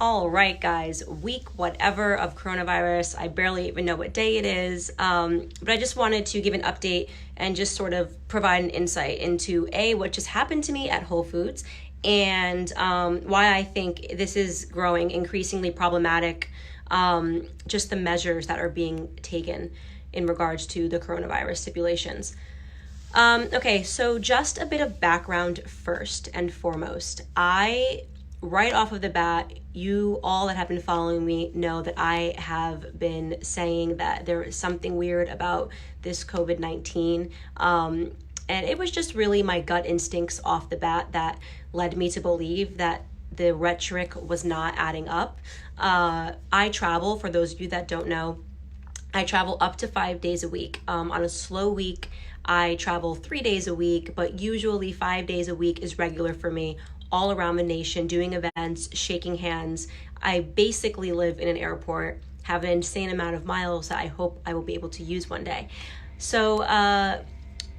All right, guys, week whatever of coronavirus. I barely even know what day it is, but I just wanted to give an update and just sort of provide an insight into what just happened to me at Whole Foods and why I think this is growing increasingly problematic, just the measures that are being taken in regards to the coronavirus stipulations. Okay, so just a bit of background first and foremost. Right off of the bat, you all that have been following me know that I have been saying that there is something weird about this COVID-19. And it was just really my gut instincts off the bat that led me to believe that the rhetoric was not adding up. I travel, for those of you that don't know, I travel up to 5 days a week. On a slow week, I travel 3 days a week, but usually 5 days a week is regular for me, all around the nation, doing events, shaking hands. I basically live in an airport, have an insane amount of miles that I hope I will be able to use one day. So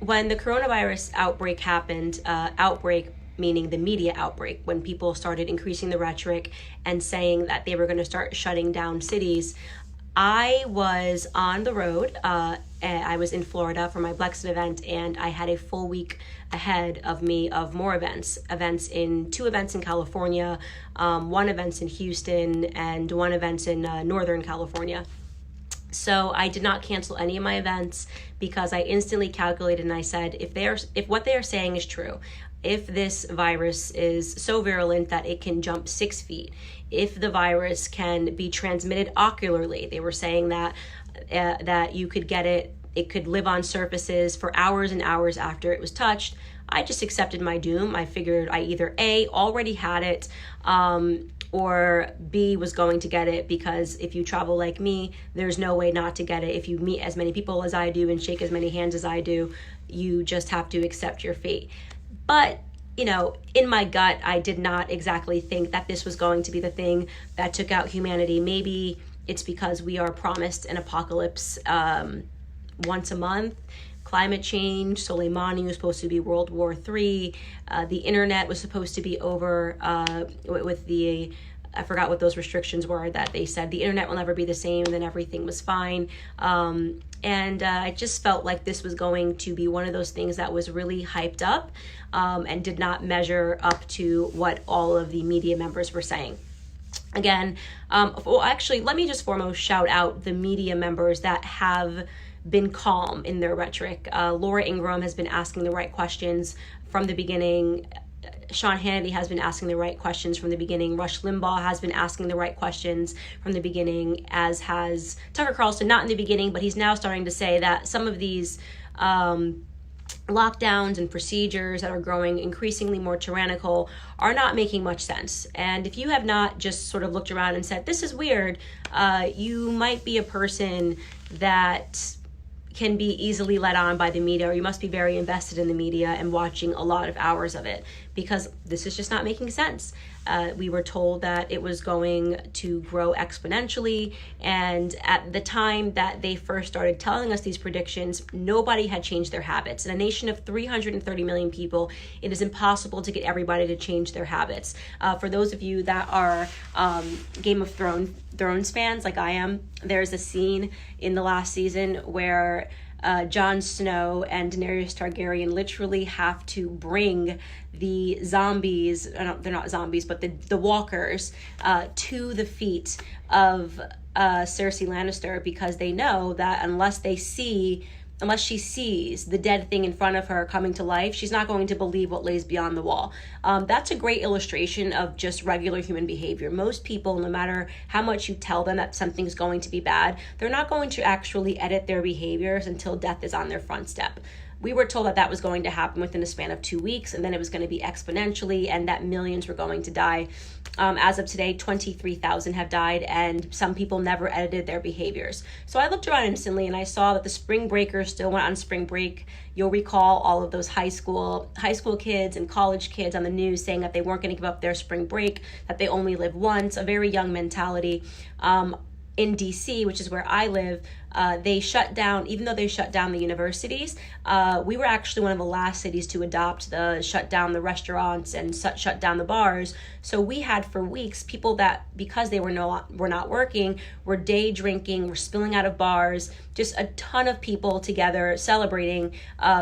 when the coronavirus outbreak happened, outbreak meaning the media outbreak, when people started increasing the rhetoric and saying that they were going to start shutting down cities, I was on the road. I was in Florida for my Blexit event, and I had a full week ahead of me of more events in 2 events in California, 1 event in Houston, and 1 event in Northern California. So I did not cancel any of my events because I instantly calculated and I said, if what they are saying is true, if this virus is so virulent that it can jump 6 feet, if the virus can be transmitted ocularly, they were saying that you could get it could live on surfaces for hours and hours after it was touched. I just accepted my doom. I figured I either A, already had it, or B, was going to get it, because if you travel like me, there's no way not to get it. If you meet as many people as I do and shake as many hands as I do, you just have to accept your fate. But, in my gut, I did not exactly think that this was going to be the thing that took out humanity. Maybe it's because we are promised an apocalypse once a month. Climate change, Soleimani was supposed to be World War III. The internet was supposed to be over with the, I forgot what those restrictions were that they said the internet will never be the same, and then everything was fine. And I just felt like this was going to be one of those things that was really hyped up and did not measure up to what all of the media members were saying. Again, actually, let me just foremost shout out the media members that have been calm in their rhetoric. Laura Ingraham has been asking the right questions from the beginning. Sean Hannity has been asking the right questions from the beginning. Rush Limbaugh has been asking the right questions from the beginning, as has Tucker Carlson, not in the beginning, but he's now starting to say that some of these lockdowns and procedures that are growing increasingly more tyrannical are not making much sense. And if you have not just sort of looked around and said, this is weird, you might be a person that can be easily led on by the media, or you must be very invested in the media and watching a lot of hours of it, because this is just not making sense. We were told that it was going to grow exponentially, and at the time that they first started telling us these predictions, nobody had changed their habits. In a nation of 330 million people, it is impossible to get everybody to change their habits. For those of you that are Game of Thrones fans like I am, there's a scene in the last season where Jon Snow and Daenerys Targaryen literally have to bring the zombies, they're not zombies, but the walkers, to the feet of Cersei Lannister, because they know that unless she sees the dead thing in front of her coming to life, she's not going to believe what lays beyond the wall. That's a great illustration of just regular human behavior. Most people, no matter how much you tell them that something's going to be bad, they're not going to actually edit their behaviors until death is on their front step. We were told that that was going to happen within a span of 2 weeks, and then it was going to be exponentially, and that millions were going to die. As of today, 23,000 have died, and some people never edited their behaviors. So I looked around instantly, and I saw that the spring breakers still went on spring break. You'll recall all of those high school kids and college kids on the news saying that they weren't going to give up their spring break, that they only live once, a very young mentality. In DC, which is where I live, They shut down, even though they shut down the universities, we were actually one of the last cities to adopt the shut down the restaurants and shut down the bars. So we had for weeks people that, because they were not working, were day drinking, were spilling out of bars, just a ton of people together celebrating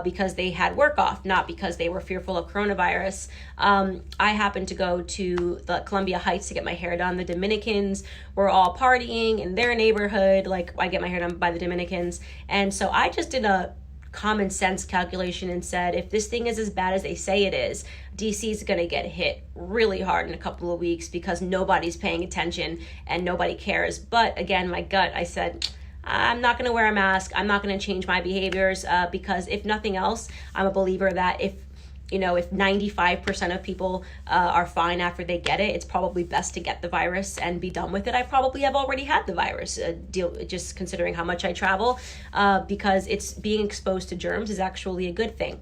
because they had work off, not because they were fearful of coronavirus. I happened to go to the Columbia Heights to get my hair done. The Dominicans were all partying in their neighborhood. Like, I get my hair done by the Dominicans. And so I just did a common sense calculation and said, if this thing is as bad as they say it is, DC is going to get hit really hard in a couple of weeks because nobody's paying attention and nobody cares. But again, my gut, I said, I'm not going to wear a mask. I'm not going to change my behaviors because if nothing else, I'm a believer that if 95% of people are fine after they get it, it's probably best to get the virus and be done with it. I probably have already had the virus, just considering how much I travel, because it's being exposed to germs is actually a good thing.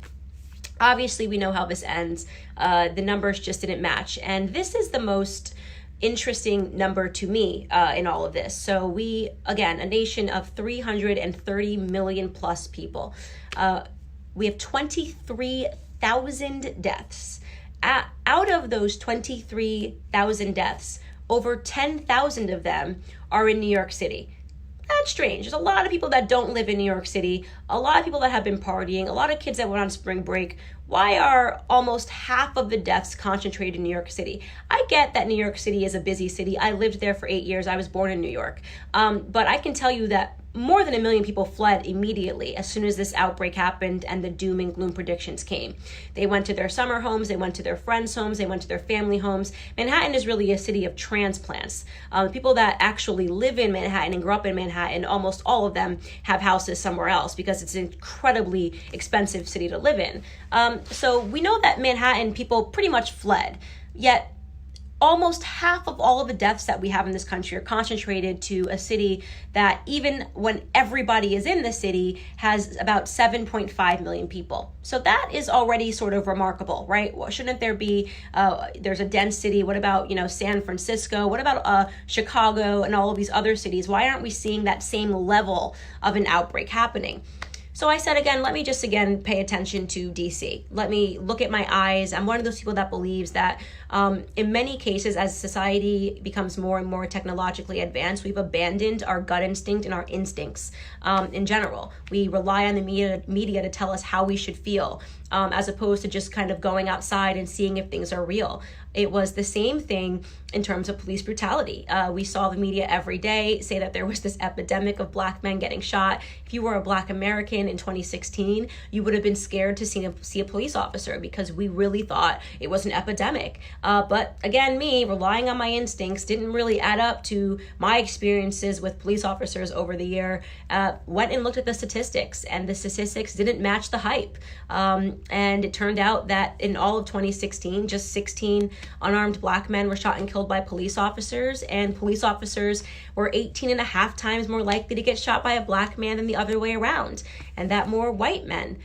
Obviously, we know how this ends. The numbers just didn't match. And this is the most interesting number to me in all of this. So we, again, a nation of 330 million plus people. We have 23,000 deaths. Out of those 23,000 deaths, over 10,000 of them are in New York City. That's strange. There's a lot of people that don't live in New York City, a lot of people that have been partying, a lot of kids that went on spring break. Why are almost half of the deaths concentrated in New York City? I get that New York City is a busy city. I lived there for 8 years. I was born in New York. But I can tell you that more than 1 million people fled immediately as soon as this outbreak happened and the doom and gloom predictions came. They went to their summer homes, they went to their friends' homes, they went to their family homes. Manhattan is really a city of transplants. People that actually live in Manhattan and grew up in Manhattan, almost all of them have houses somewhere else because it's an incredibly expensive city to live in. So we know that Manhattan people pretty much fled, yet almost half of all of the deaths that we have in this country are concentrated to a city that, even when everybody is in the city, has about 7.5 million people. So that is already sort of remarkable, right? Well, shouldn't there be, there's a dense city. What about, San Francisco? What about Chicago and all of these other cities? Why aren't we seeing that same level of an outbreak happening? So I said, again, let me just pay attention to DC. Let me look at my eyes. I'm one of those people that believes that in many cases, as society becomes more and more technologically advanced, we've abandoned our gut instinct and our instincts in general. We rely on the media to tell us how we should feel, as opposed to just kind of going outside and seeing if things are real. It was the same thing in terms of police brutality. We saw the media every day say that there was this epidemic of Black men getting shot. If you were a Black American in 2016, you would have been scared to see a police officer because we really thought it was an epidemic. But again, me relying on my instincts didn't really add up to my experiences with police officers over the year. Went and looked at the statistics, and the statistics didn't match the hype. And it turned out that in all of 2016, just 16 unarmed Black men were shot and killed by police officers, and police officers were 18 and a half times more likely to get shot by a Black man than the other way around, and that more white men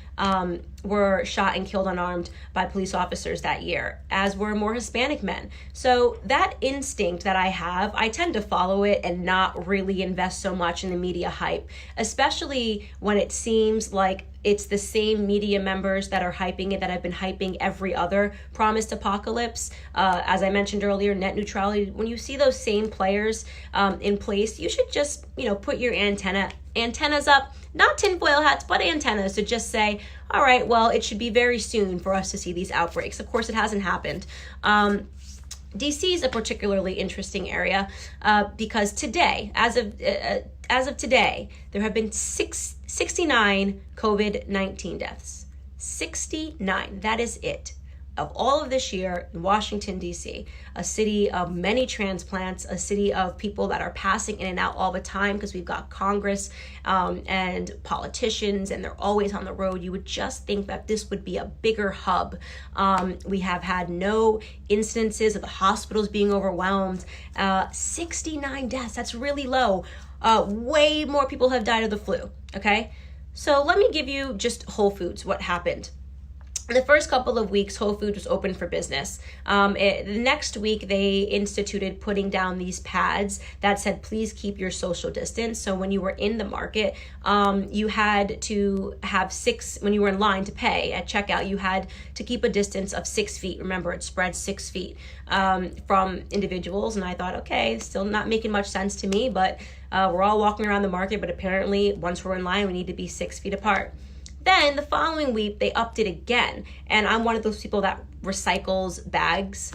were shot and killed unarmed by police officers that year, as were more Hispanic men. So that instinct that I have, I tend to follow it and not really invest so much in the media hype, especially when it seems like it's the same media members that are hyping it that have been hyping every other promised apocalypse. As I mentioned earlier, net neutrality. When you see those same players in place, you should just, put your antennas up, not tinfoil hats, but antennas, to just say, all right, well, it should be very soon for us to see these outbreaks. Of course, it hasn't happened. DC is a particularly interesting area because today, as of today, there have been 69 COVID-19 deaths. 69. That is it. Of all of this year in Washington, D.C., a city of many transplants, a city of people that are passing in and out all the time because we've got Congress and politicians, and they're always on the road. You would just think that this would be a bigger hub. We have had no instances of the hospitals being overwhelmed. 69 deaths, that's really low. Way more people have died of the flu, okay? So let me give you just Whole Foods, what happened. the first couple of weeks, Whole Foods was open for business. The next week, they instituted putting down these pads that said, please keep your social distance. So when you were in the market, you had to have when you were in line to pay at checkout, you had to keep a distance of 6 feet. Remember, it spread 6 feet from individuals. And I thought, okay, still not making much sense to me, but we're all walking around the market, but apparently once we're in line, we need to be 6 feet apart. Then the following week, they upped it again. And I'm one of those people that recycles bags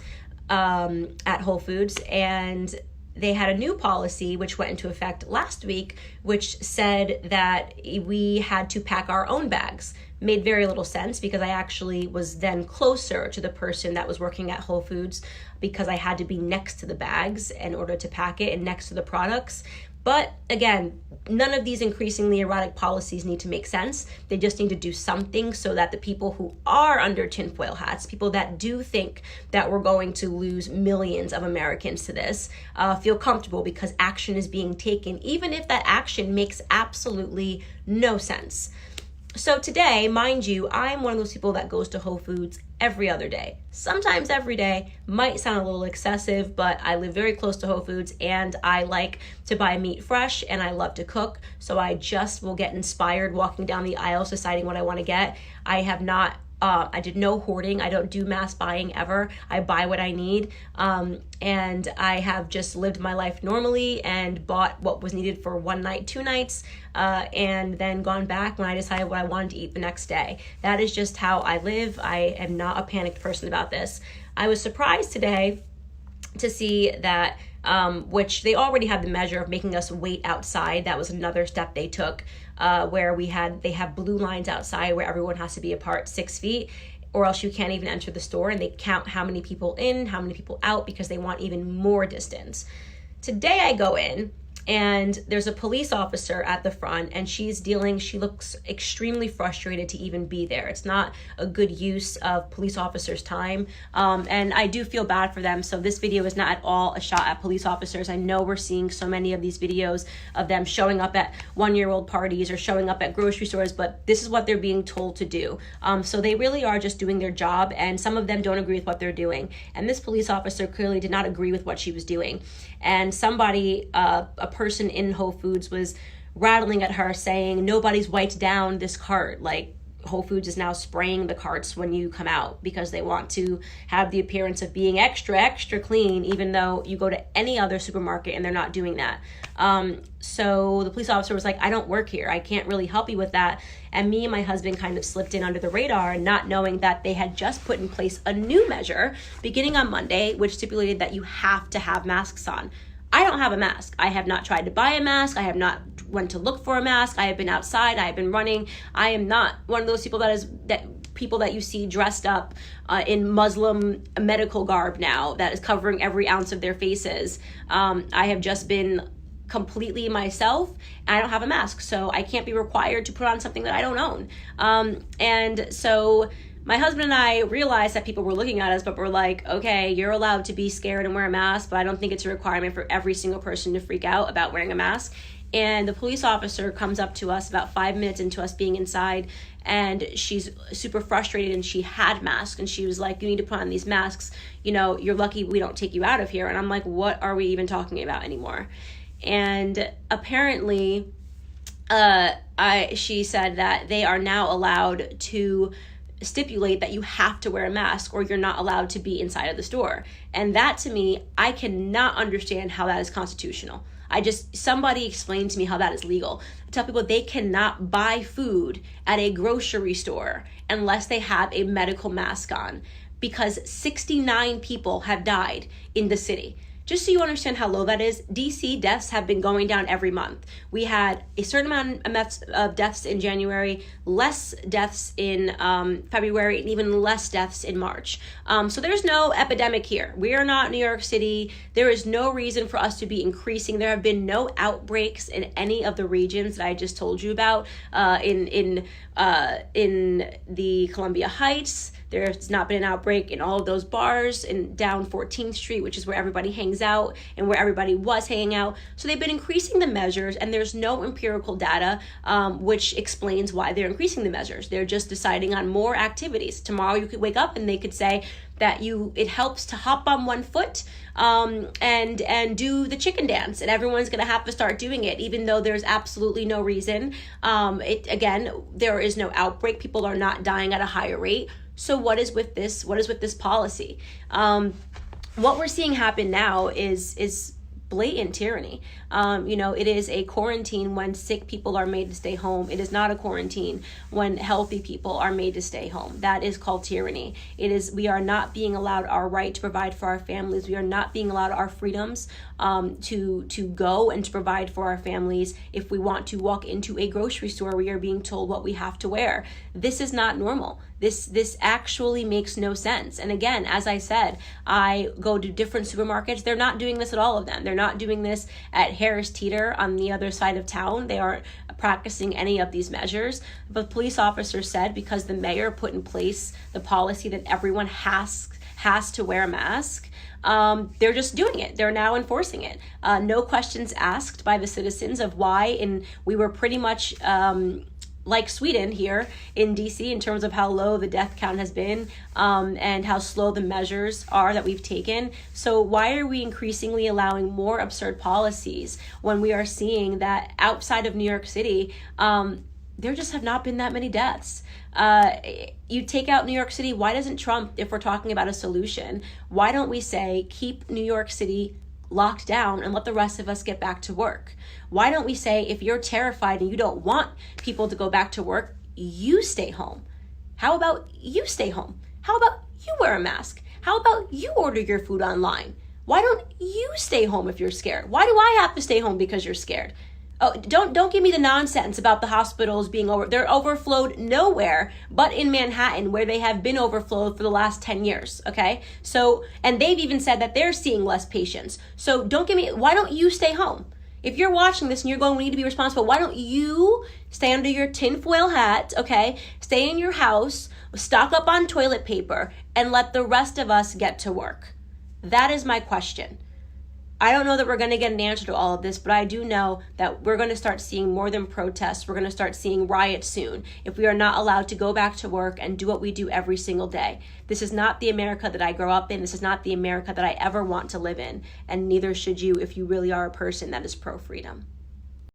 at Whole Foods. And they had a new policy, which went into effect last week, which said that we had to pack our own bags. Made very little sense because I actually was then closer to the person that was working at Whole Foods because I had to be next to the bags in order to pack it and next to the products. But again, none of these increasingly erratic policies need to make sense. They just need to do something so that the people who are under tinfoil hats, people that do think that we're going to lose millions of Americans to this, feel comfortable because action is being taken, even if that action makes absolutely no sense. So today, mind you, I'm one of those people that goes to Whole Foods every other day. Sometimes every day might sound a little excessive, but I live very close to Whole Foods and I like to buy meat fresh and I love to cook. So I just will get inspired walking down the aisles, deciding what I want to get. I did no hoarding. I don't do mass buying ever. I buy what I need. And I have just lived my life normally and bought what was needed for 1 night, 2 nights, and then gone back when I decided what I wanted to eat the next day. That is just how I live. I am not a panicked person about this. I was surprised today to see that which they already had the measure of making us wait outside. That was another step they took, where they have blue lines outside where everyone has to be apart 6 feet, or else you can't even enter the store, and they count how many people in, how many people out, because they want even more distance. Today I go in, and there's a police officer at the front, and she looks extremely frustrated to even be there. It's not a good use of police officers' time, and I do feel bad for them. So this video is not at all a shot at police officers. I know we're seeing so many of these videos of them showing up at 1-year-old parties or showing up at grocery stores, but this is what they're being told to do. So they really are just doing their job, and some of them don't agree with what they're doing. And this police officer clearly did not agree with what she was doing. And somebody, a person in Whole Foods, was rattling at her saying, nobody's wiped down this cart. Like, Whole Foods is now spraying the carts when you come out because they want to have the appearance of being extra, extra clean, even though you go to any other supermarket and they're not doing that. So the police officer was like, I don't work here. I can't really help you with that. And me and my husband kind of slipped in under the radar, not knowing that they had just put in place a new measure beginning on Monday, which stipulated that you have to have masks on. I don't have a mask. I have not tried to buy a mask. I have not went to look for a mask. I have been outside. I have been running. I am not one of those people that you see dressed up in Muslim medical garb now that is covering every ounce of their faces. I have just been completely myself, and I don't have a mask, so I can't be required to put on something that I don't own. And so my husband and I realized that people were looking at us, but we're like, okay, you're allowed to be scared and wear a mask, but I don't think it's a requirement for every single person to freak out about wearing a mask. And the police officer comes up to us about 5 minutes into us being inside, and she's super frustrated, and she had masks, and she was like, you need to put on these masks. You know, you're lucky we don't take you out of here. And I'm like, what are we even talking about anymore? And apparently, she said that they are now allowed to stipulate that you have to wear a mask or you're not allowed to be inside of the store. And that, to me, I cannot understand how that is constitutional. Somebody explain to me how that is legal. I tell people they cannot buy food at a grocery store unless they have a medical mask on, because 69 people have died in the city. Just so you understand how low that is, DC deaths have been going down every month. We had a certain amount of deaths in January, less deaths in February, and even less deaths in March. So there's no epidemic here. We are not New York City. There is no reason for us to be increasing. There have been no outbreaks in any of the regions that I just told you about, in the Columbia Heights, There's not been an outbreak in all of those bars and down 14th Street, which is where everybody hangs out and where everybody was hanging out. So they've been increasing the measures, and there's no empirical data which explains why they're increasing the measures. They're just deciding on more activities. Tomorrow you could wake up and they could say that it helps to hop on one foot and do the chicken dance, and everyone's going to have to start doing it, even though there's absolutely no reason. Again, there is no outbreak. People are not dying at a higher rate. So what is with this? What is with this policy? What we're seeing happen now is blatant tyranny. It is a quarantine when sick people are made to stay home. It is not a quarantine when healthy people are made to stay home. That is called tyranny. We are not being allowed our right to provide for our families. We are not being allowed our freedoms to go and to provide for our families. If we want to walk into a grocery store, we are being told what we have to wear. This is not normal. This actually makes no sense. And again, as I said, I go to different supermarkets. They're not doing this at all of them. They're not doing this at Harris Teeter on the other side of town. They aren't practicing any of these measures. But police officer said because the mayor put in place the policy that everyone has to wear a mask, they're just doing it. They're now enforcing it. No questions asked by the citizens of why. And we were pretty much like Sweden here in DC in terms of how low the death count has been and how slow the measures are that we've taken. So why are we increasingly allowing more absurd policies when we are seeing that outside of New York City, there just have not been that many deaths? You take out New York City, why doesn't Trump, if we're talking about a solution, why don't we say keep New York City locked down and let the rest of us get back to work? Why don't we say if you're terrified and you don't want people to go back to work, you stay home? How about you stay home? How about you wear a mask? How about you order your food online? Why don't you stay home if you're scared? Why do I have to stay home because you're scared? Oh, don't give me the nonsense about the hospitals being they're overflowed nowhere but in Manhattan, where they have been overflowed for the last 10 years, okay? So, and they've even said that they're seeing less patients. So why don't you stay home? If you're watching this and you're going, we need to be responsible, why don't you stay under your tinfoil hat, okay? Stay in your house, stock up on toilet paper, and let the rest of us get to work? That is my question. I don't know that we're going to get an answer to all of this, but I do know that we're going to start seeing more than protests. We're going to start seeing riots soon if we are not allowed to go back to work and do what we do every single day. This is not the America that I grow up in. This is not the America that I ever want to live in. And neither should you if you really are a person that is pro-freedom.